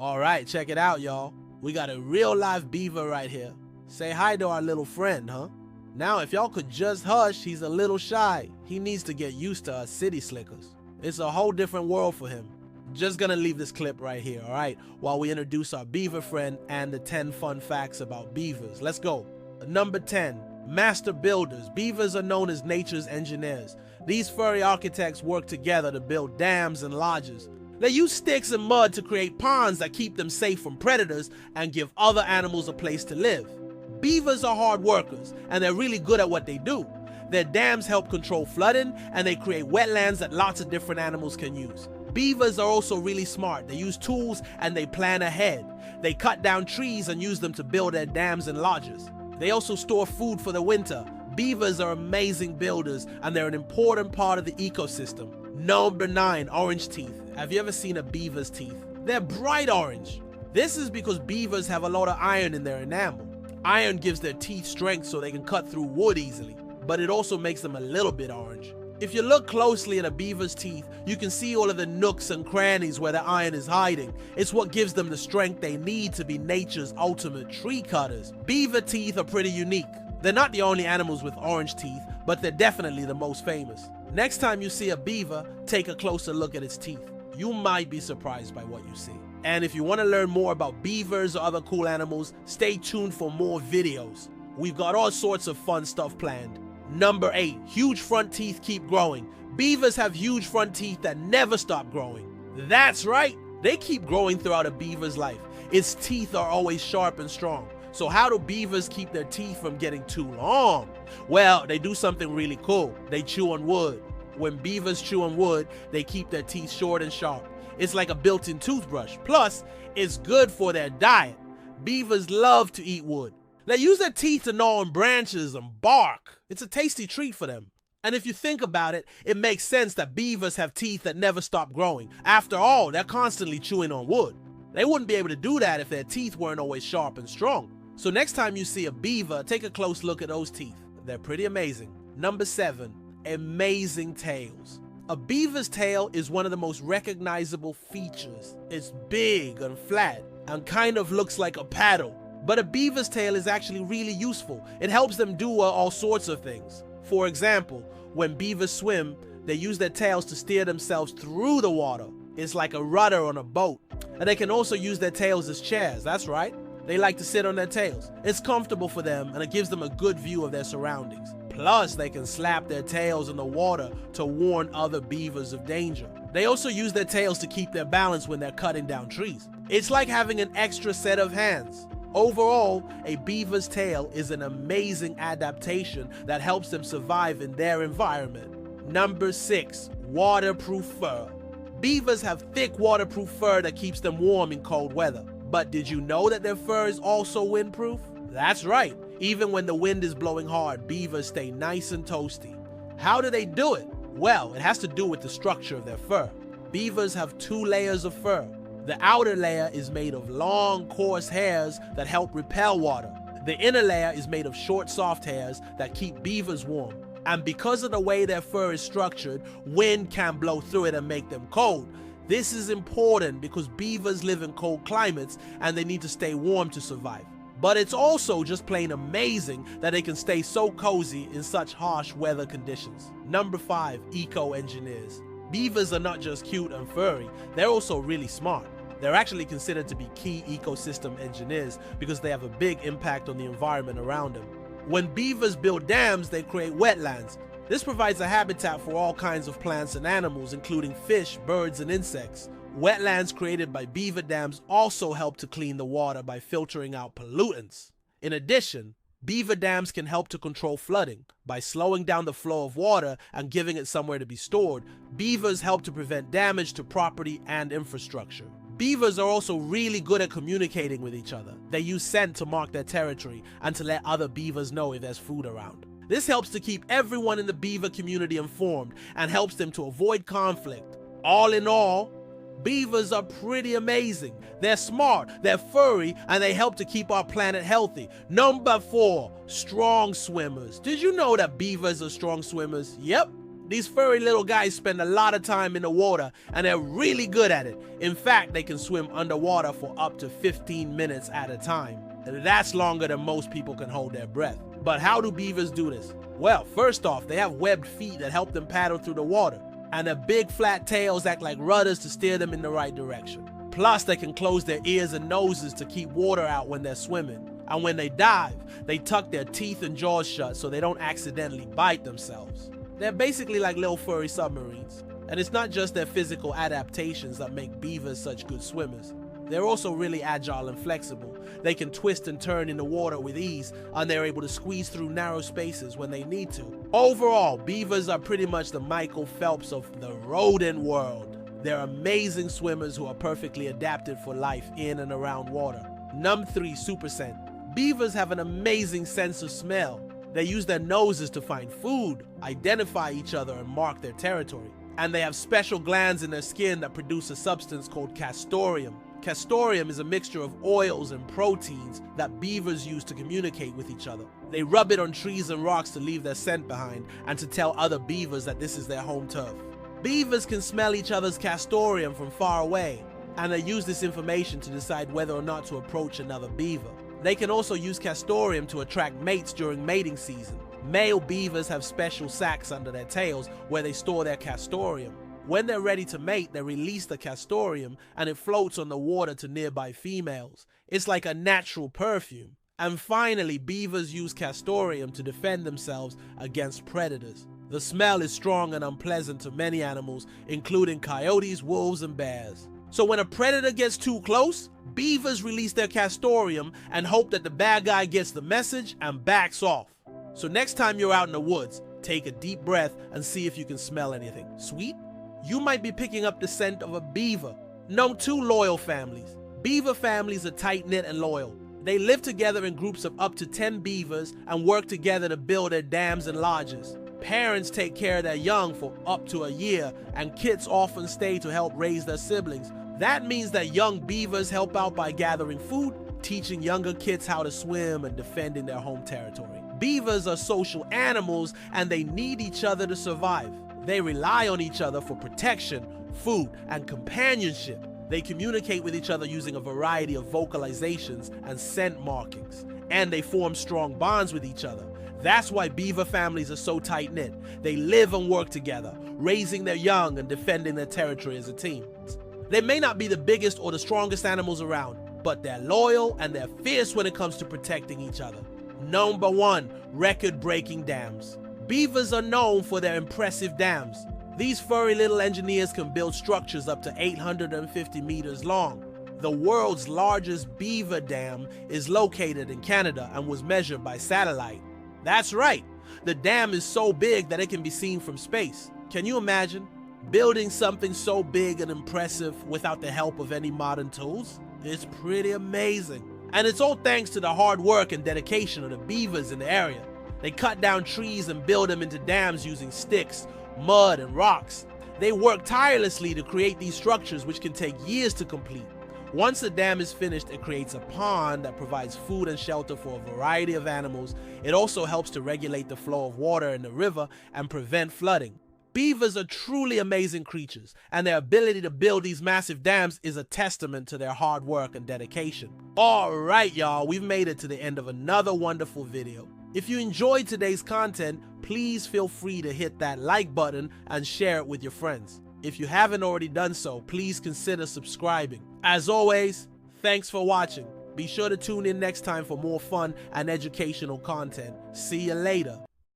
All right, check it out, y'all. We got a real live beaver right here. Say hi to our little friend, huh? Now, if y'all could just hush, he's a little shy. He needs to get used to us city slickers. It's a whole different world for him. Just gonna leave this clip right here, all right? While we introduce our beaver friend and the 10 fun facts about beavers. Let's go. Number 10, master builders. Beavers are known as nature's engineers. These furry architects work together to build dams and lodges. They use sticks and mud to create ponds that keep them safe from predators and give other animals a place to live. Beavers are hard workers, and they're really good at what they do. Their dams help control flooding, and they create wetlands that lots of different animals can use. Beavers are also really smart. They use tools and they plan ahead. They cut down trees and use them to build their dams and lodges. They also store food for the winter. Beavers are amazing builders, and they're an important part of the ecosystem. Number 9, orange teeth. Have you ever seen a beaver's teeth? They're bright orange. This is because beavers have a lot of iron in their enamel. Iron gives their teeth strength so they can cut through wood easily, but it also makes them a little bit orange. If you look closely at a beaver's teeth, you can see all of the nooks and crannies where the iron is hiding. It's what gives them the strength they need to be nature's ultimate tree cutters. Beaver teeth are pretty unique. They're not the only animals with orange teeth, but they're definitely the most famous. Next time you see a beaver, take a closer look at its teeth. You might be surprised by what you see. And if you want to learn more about beavers or other cool animals, stay tuned for more videos. We've got all sorts of fun stuff planned. Number 8, huge front teeth keep growing. Beavers have huge front teeth that never stop growing. That's right, they keep growing throughout a beaver's life. Its teeth are always sharp and strong. So how do beavers keep their teeth from getting too long? Well, they do something really cool. They chew on wood. When beavers chew on wood, they keep their teeth short and sharp. It's like a built-in toothbrush. Plus, it's good for their diet. Beavers love to eat wood. They use their teeth to gnaw on branches and bark. It's a tasty treat for them. And if you think about it, it makes sense that beavers have teeth that never stop growing. After all, they're constantly chewing on wood. They wouldn't be able to do that if their teeth weren't always sharp and strong. So next time you see a beaver, take a close look at those teeth. They're pretty amazing. Number 7, amazing tails. A beaver's tail is one of the most recognizable features. It's big and flat and kind of looks like a paddle. But a beaver's tail is actually really useful. It helps them do all sorts of things. For example, when beavers swim, they use their tails to steer themselves through the water. It's like a rudder on a boat. And they can also use their tails as chairs, that's right. They like to sit on their tails. It's comfortable for them and it gives them a good view of their surroundings. Plus, they can slap their tails in the water to warn other beavers of danger. They also use their tails to keep their balance when they're cutting down trees. It's like having an extra set of hands. Overall, a beaver's tail is an amazing adaptation that helps them survive in their environment. Number 6, waterproof fur. Beavers have thick waterproof fur that keeps them warm in cold weather. But did you know that their fur is also windproof? That's right. Even when the wind is blowing hard, beavers stay nice and toasty. How do they do it? Well, it has to do with the structure of their fur. Beavers have 2 layers of fur. The outer layer is made of long, coarse hairs that help repel water. The inner layer is made of short, soft hairs that keep beavers warm. And because of the way their fur is structured, wind can blow through it and make them cold. This is important because beavers live in cold climates and they need to stay warm to survive. But it's also just plain amazing that they can stay so cozy in such harsh weather conditions. Number 5, eco-engineers. Beavers are not just cute and furry, they're also really smart. They're actually considered to be key ecosystem engineers because they have a big impact on the environment around them. When beavers build dams, they create wetlands. This provides a habitat for all kinds of plants and animals, including fish, birds, and insects. Wetlands created by beaver dams also help to clean the water by filtering out pollutants. In addition, beaver dams can help to control flooding. By slowing down the flow of water and giving it somewhere to be stored, beavers help to prevent damage to property and infrastructure. Beavers are also really good at communicating with each other. They use scent to mark their territory and to let other beavers know if there's food around. This helps to keep everyone in the beaver community informed and helps them to avoid conflict. All in all, beavers are pretty amazing. They're smart, they're furry, and they help to keep our planet healthy. Number 4, strong swimmers. Did you know that beavers are strong swimmers? Yep. These furry little guys spend a lot of time in the water and they're really good at it. In fact, they can swim underwater for up to 15 minutes at a time. And that's longer than most people can hold their breath. But how do beavers do this? Well, first off, they have webbed feet that help them paddle through the water, and their big flat tails act like rudders to steer them in the right direction. Plus, they can close their ears and noses to keep water out when they're swimming. And when they dive, they tuck their teeth and jaws shut so they don't accidentally bite themselves. They're basically like little furry submarines. And it's not just their physical adaptations that make beavers such good swimmers. They're also really agile and flexible. They can twist and turn in the water with ease, and they're able to squeeze through narrow spaces when they need to. Overall, beavers are pretty much the Michael Phelps of the rodent world. They're amazing swimmers who are perfectly adapted for life in and around water. Number 3, super scent. Beavers have an amazing sense of smell. They use their noses to find food, identify each other, and mark their territory. And they have special glands in their skin that produce a substance called castoreum. Castoreum is a mixture of oils and proteins that beavers use to communicate with each other. They rub it on trees and rocks to leave their scent behind and to tell other beavers that this is their home turf. Beavers can smell each other's castoreum from far away, and they use this information to decide whether or not to approach another beaver. They can also use castoreum to attract mates during mating season. Male beavers have special sacs under their tails where they store their castoreum. When they're ready to mate, they release the castoreum and it floats on the water to nearby females. It's like a natural perfume. And finally, beavers use castoreum to defend themselves against predators. The smell is strong and unpleasant to many animals, including coyotes, wolves, and bears. So when a predator gets too close, beavers release their castoreum and hope that the bad guy gets the message and backs off. So next time you're out in the woods, take a deep breath and see if you can smell anything. Sweet? You might be picking up the scent of a beaver. Know 2 loyal families. Beaver families are tight-knit and loyal. They live together in groups of up to 10 beavers and work together to build their dams and lodges. Parents take care of their young for up to a year, and kids often stay to help raise their siblings. That means that young beavers help out by gathering food, teaching younger kids how to swim, and defending their home territory. Beavers are social animals and they need each other to survive. They rely on each other for protection, food, and companionship. They communicate with each other using a variety of vocalizations and scent markings. And they form strong bonds with each other. That's why beaver families are so tight-knit. They live and work together, raising their young and defending their territory as a team. They may not be the biggest or the strongest animals around, but they're loyal and they're fierce when it comes to protecting each other. Number 1, record-breaking dams. Beavers are known for their impressive dams. These furry little engineers can build structures up to 850 meters long. The world's largest beaver dam is located in Canada and was measured by satellite. That's right, the dam is so big that it can be seen from space. Can you imagine building something so big and impressive without the help of any modern tools? It's pretty amazing. And it's all thanks to the hard work and dedication of the beavers in the area. They cut down trees and build them into dams using sticks, mud, and rocks. They work tirelessly to create these structures, which can take years to complete. Once the dam is finished, it creates a pond that provides food and shelter for a variety of animals. It also helps to regulate the flow of water in the river and prevent flooding. Beavers are truly amazing creatures, and their ability to build these massive dams is a testament to their hard work and dedication. Alright y'all, we've made it to the end of another wonderful video. If you enjoyed today's content, please feel free to hit that like button and share it with your friends. If you haven't already done so, please consider subscribing. As always, thanks for watching. Be sure to tune in next time for more fun and educational content. See you later.